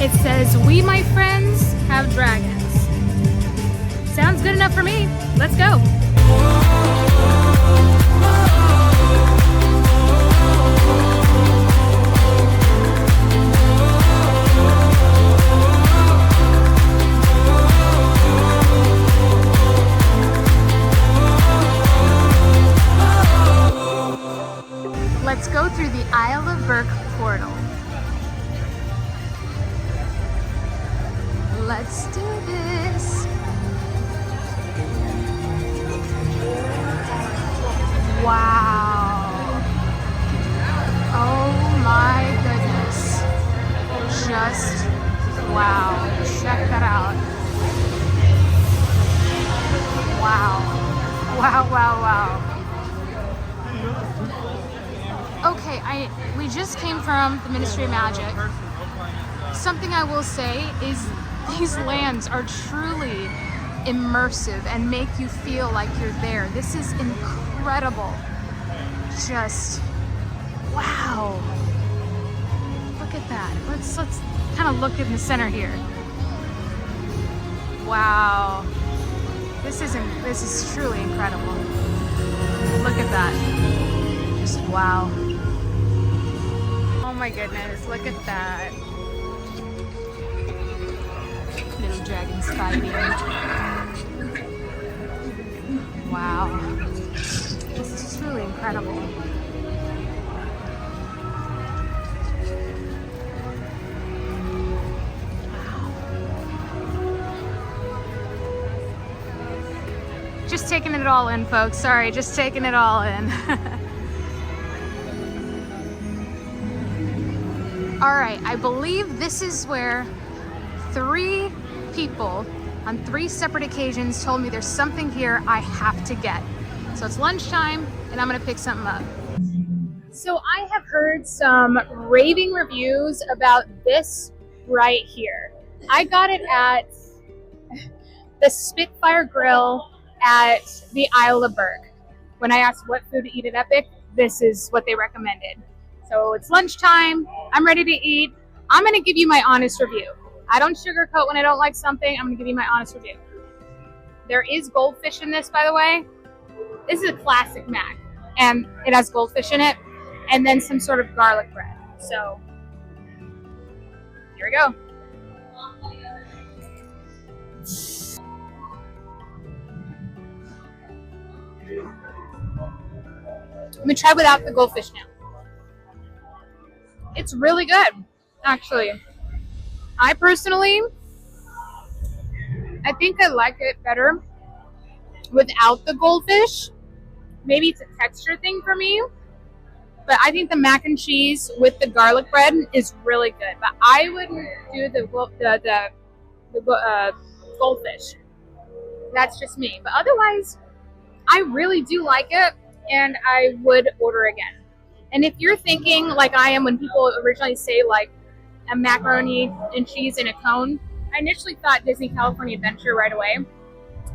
It says, "We, my friends, have dragons." Sounds good enough for me. Let's go. Let's go through the Isle of Berk portal. Let's do this. Wow. Oh my goodness. Just wow. Check that out. Wow. Wow, wow, wow. Okay, we just came from the Ministry of Magic. Something I will say is these lands are truly immersive and make you feel like you're there. This is incredible. Just wow. Look at that. Let's kind of look in the center here. Wow. This is truly incredible. Look at that. Just wow. Oh my goodness, look at that. Little dragons fighting. Wow. This is truly incredible. Wow. Just taking it all in, folks. Sorry, just taking it all in. All right, I believe this is where 3 people on 3 separate occasions told me there's something here I have to get. So it's lunchtime and I'm gonna pick something up. So I have heard some raving reviews about this right here. I got it at the Spitfire Grill at the Isle of Berk. When I asked what food to eat at Epic, this is what they recommended. So it's lunchtime, I'm ready to eat. I'm gonna give you my honest review. I don't sugarcoat when I don't like something. I'm gonna give you my honest review. There is goldfish in this, by the way. This is a classic mac, and it has goldfish in it, and then some sort of garlic bread. So, here we go. I'm gonna try without the goldfish now. It's really good, actually. I personally, I think I like it better without the goldfish. Maybe it's a texture thing for me, but I think the mac and cheese with the garlic bread is really good. But I wouldn't do the goldfish. That's just me. But otherwise, I really do like it, and I would order again. And if you're thinking like I am when people originally say like a macaroni and cheese in a cone, I initially thought Disney California Adventure right away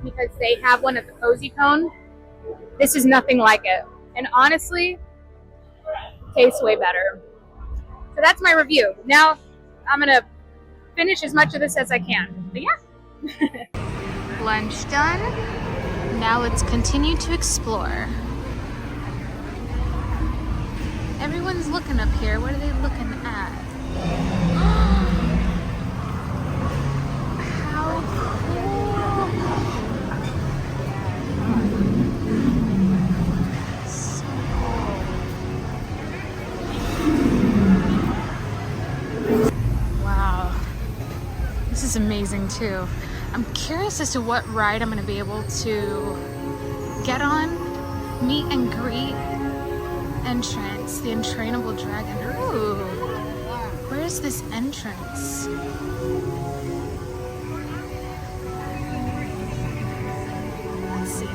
because they have one at the Cozy Cone. This is nothing like it. And honestly, tastes way better. So that's my review. Now I'm gonna finish as much of this as I can. But yeah. Lunch done. Now let's continue to explore. Everyone's looking up here. What are they looking at? How cool! So cool. Wow. This is amazing too. I'm curious as to what ride I'm going to be able to get on. Meet and greet entrance. The entrainable dragon. Ooh. Where's this entrance? Let's see.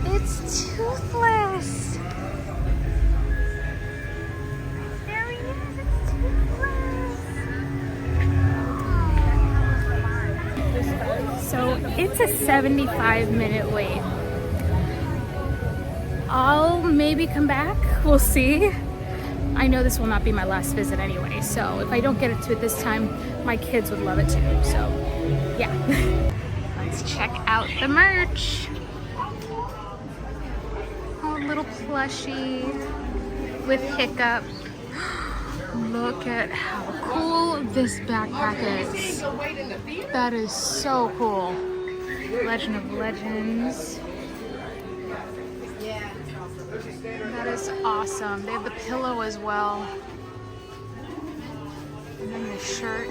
It's Toothless. There he is. It's Toothless. So it's a 75-minute wait. I'll maybe come back. We'll see. I know this will not be my last visit anyway, so if I don't get to it this time, my kids would love it too. So, yeah. Let's check out the merch. Oh, little plushie with Hiccup. Look at how cool this backpack is. That is so cool. Legend of Legends. That is awesome. They have the pillow as well. And then the shirt.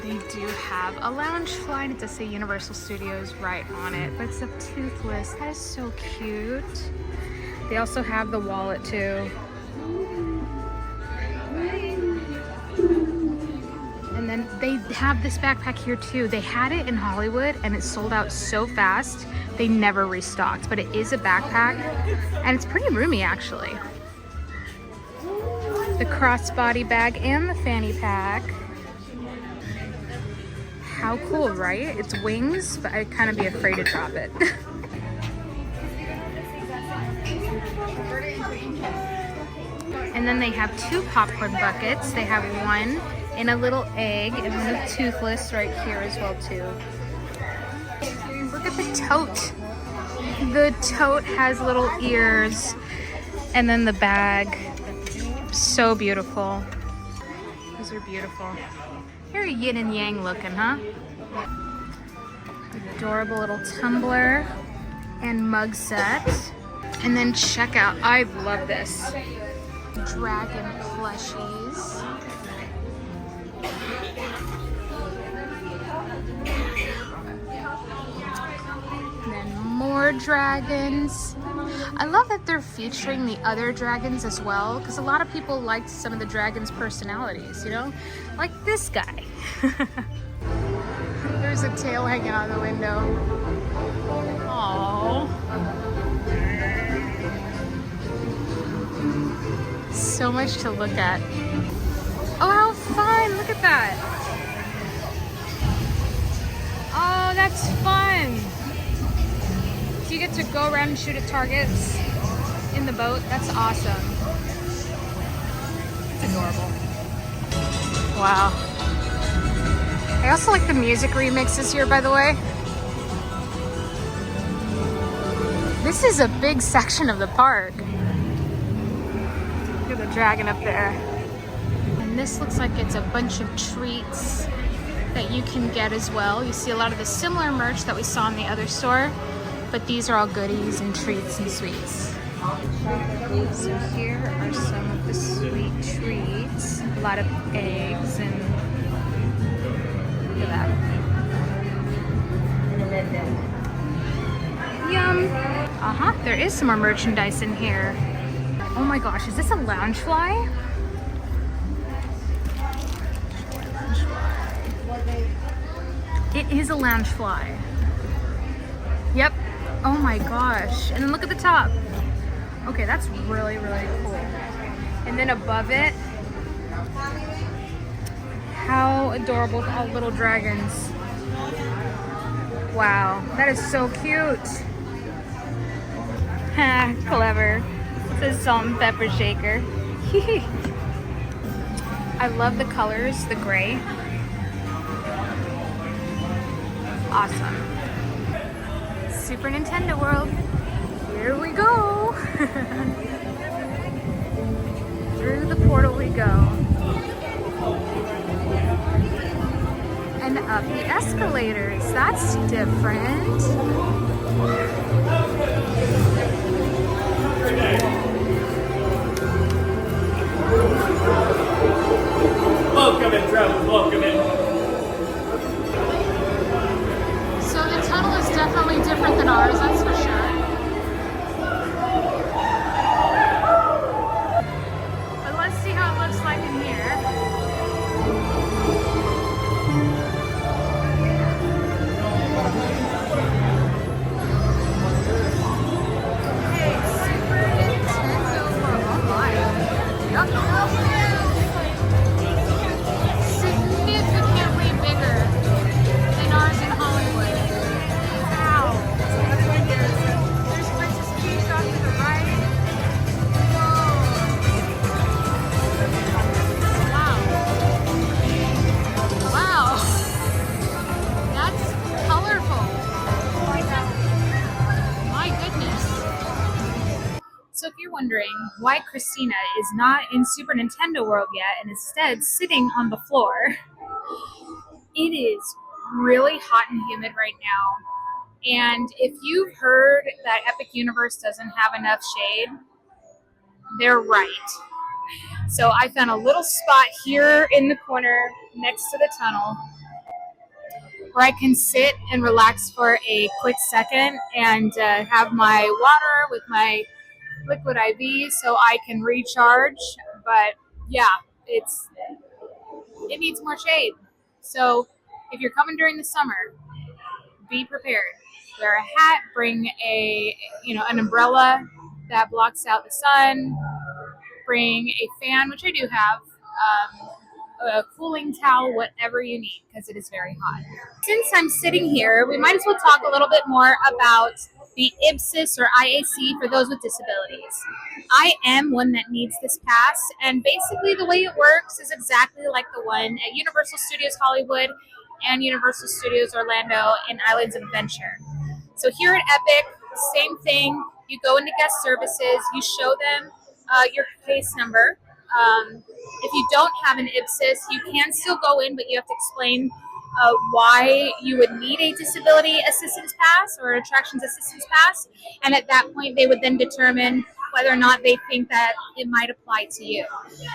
They do have a lounge fly, and it does say Universal Studios right on it, but it's a Toothless. That is so cute. They also have the wallet too. And then they have this backpack here too. They had it in Hollywood and it sold out so fast. They never restocked, but it is a backpack and it's pretty roomy actually. The crossbody bag and the fanny pack. How cool, right? It's wings, but I'd kind of be afraid to drop it. And then they have 2 popcorn buckets. They have one in a little egg and one with Toothless right here as well too. Look at the tote. The tote has little ears and then the bag. So beautiful. Those are beautiful. Very yin and yang looking, huh? Adorable little tumbler and mug set. And then check out, I love this. Dragon plushies. And then more dragons. I love that they're featuring the other dragons as well, because a lot of people liked some of the dragons' personalities, you know? Like this guy. There's a tail hanging out the window. Aww. So much to look at. Oh, how fun! Look at that. Oh, that's fun. So you get to go around and shoot at targets in the boat. That's awesome. It's adorable. Wow. I also like the music remixes here, by the way. This is a big section of the park. Look at the dragon up there. And this looks like it's a bunch of treats that you can get as well. You see a lot of the similar merch that we saw in the other store, but these are all goodies and treats and sweets. So here are some of the sweet treats. A lot of eggs and look at that. Yum. Uh-huh, there is some more merchandise in here. Oh my gosh, is this a lounge fly? It is a lounge fly. Yep. Oh my gosh. And then look at the top. Okay, that's really, really cool. And then above it, how adorable, all little dragons. Wow, that is so cute. Ha, clever. It says salt and pepper shaker. I love the colors, the gray. Awesome. Super Nintendo World. Here we go. Through the portal we go. And up the escalators. That's different. Welcome in, travelers, welcome in. So the tunnel is definitely different than ours, that's for sure. But let's see how it looks like in here. Okay, Super Nintendo World. Oh my. Yep. Significant wondering why Christina is not in Super Nintendo World yet and instead sitting on the floor, it is really hot and humid right now. And if you've heard that Epic Universe doesn't have enough shade, they're right. So I found a little spot here in the corner next to the tunnel where I can sit and relax for a quick second and have my water with my liquid IV so I can recharge. But yeah, it needs more shade. So if you're coming during the summer, be prepared. Wear a hat, bring an umbrella that blocks out the sun, bring a fan, which I do have, a cooling towel, whatever you need, because it is very hot. Since I'm sitting here, we might as well talk a little bit more about the IBSIS or IAC for those with disabilities. I am one that needs this pass, and basically the way it works is exactly like the one at Universal Studios Hollywood and Universal Studios Orlando in Islands of Adventure. So here at Epic, same thing. You go into guest services, you show them your case number. If you don't have an IBSIS, you can still go in, but you have to explain why you would need a disability assistance pass or attractions assistance pass. And at that point, they would then determine whether or not they think that it might apply to you.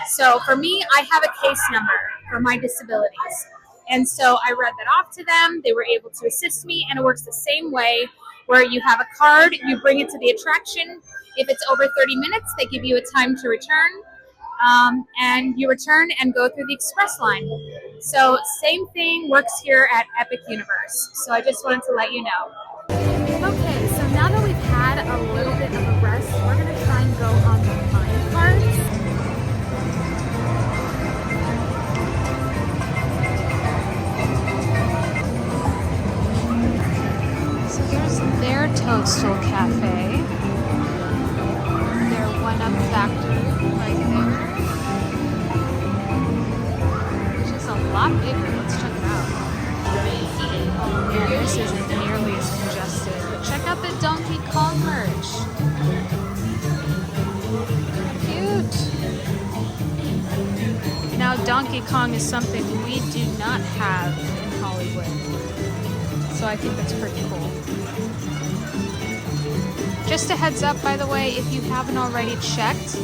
So for me, I have a case number for my disabilities. And so I read that off to them. They were able to assist me, and it works the same way where you have a card, you bring it to the attraction. If it's over 30 minutes, they give you a time to return. And you return and go through the express line. So same thing works here at Epic Universe. So I just wanted to let you know. Okay, so now that we've had a little bit of a rest, we're going to try and go on the mine carts. So there's their Toadstool Cafe. Their one-up factory right there. Which is a lot bigger. Let's check it out. Oh man, this isn't nearly as congested. But check out the Donkey Kong merch. Cute. Now Donkey Kong is something we do not have in Hollywood. So I think that's pretty cool. Just a heads up, by the way, if you haven't already checked,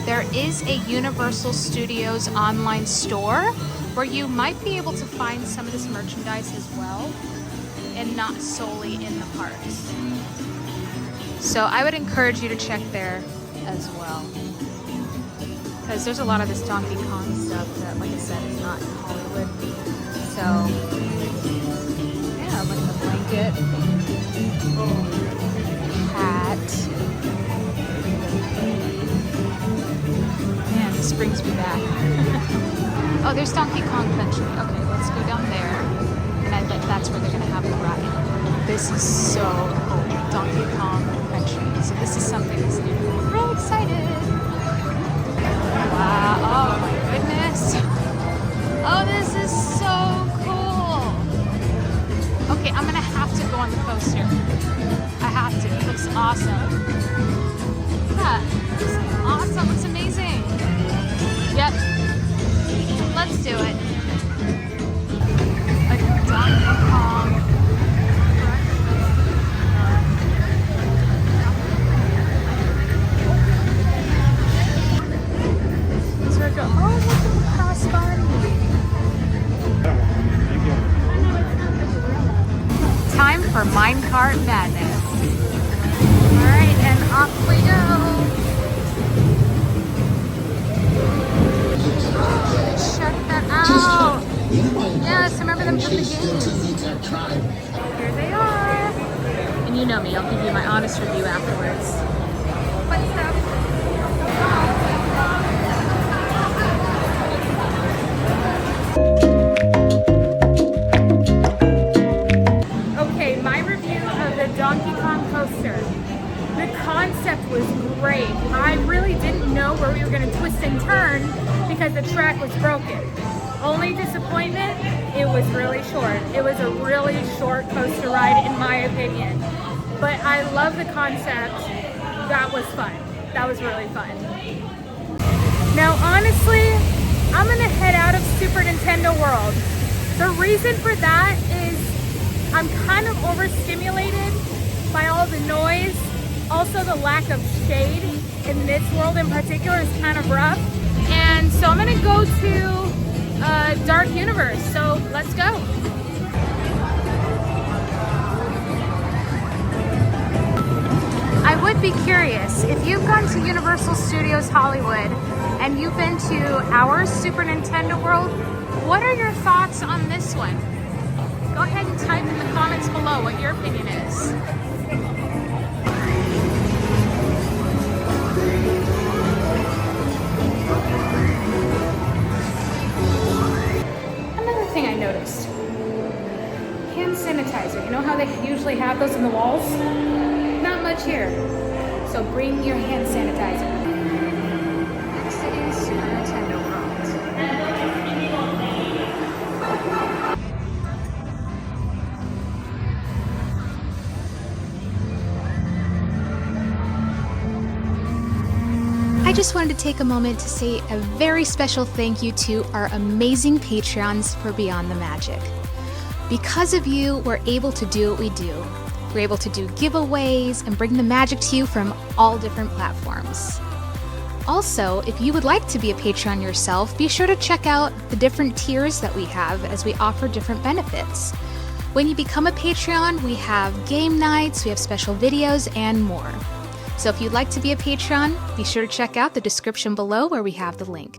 there is a Universal Studios online store where you might be able to find some of this merchandise as well, and not solely in the parks. So I would encourage you to check there as well, because there's a lot of this Donkey Kong stuff that, like I said, is not in Hollywood. So yeah, like the blanket, hat. Man, this brings me back. Oh, there's Donkey Kong Country. Okay, let's go down there. And I bet that's where they're going to have the ride. This is so cool. Donkey Kong Country. So this is something that's new. I'm real excited. Wow. Oh my goodness. Oh, this is so cool. Okay, I'm going to have to go on the coaster. I have to. It looks awesome. Yeah, it looks awesome. It looks amazing. Yep. Let's do it. Like Donkey Kong. Let's go. Oh, look at the crossbody. Time for minecart madness. Alright, and off we go. Check that out. Yes, remember them from the game. Here they are. And you know me, I'll give you my honest review afterwards. What's up? Okay, my review of the Donkey Kong coaster. The concept was great. I really didn't know where we were going to twist and turn because the track was broken. Only disappointment, it was really short. It was a really short coaster ride in my opinion. But I love the concept. That was fun. that was really fun. Now honestly, I'm gonna head out of Super Nintendo World. The reason for that is I'm kind of overstimulated by all the noise. Also the lack of shade in this world in particular is kind of rough. And so I'm gonna go to Dark Universe, so let's go. I would be curious, if you've gone to Universal Studios Hollywood and you've been to our Super Nintendo World, what are your thoughts on this one? Go ahead and type in the comments below what your opinion is. Another thing I noticed, hand sanitizer. You know how they usually have those in the walls? Not much here. So bring your hand sanitizer. Exiting Super Nintendo World. I just wanted to take a moment to say a very special thank you to our amazing Patreons for Beyond the Magic. Because of you, we're able to do what we do. We're able to do giveaways and bring the magic to you from all different platforms. Also, if you would like to be a Patreon yourself, be sure to check out the different tiers that we have as we offer different benefits. When you become a Patreon, we have game nights, we have special videos, and more. So if you'd like to be a Patreon, be sure to check out the description below where we have the link.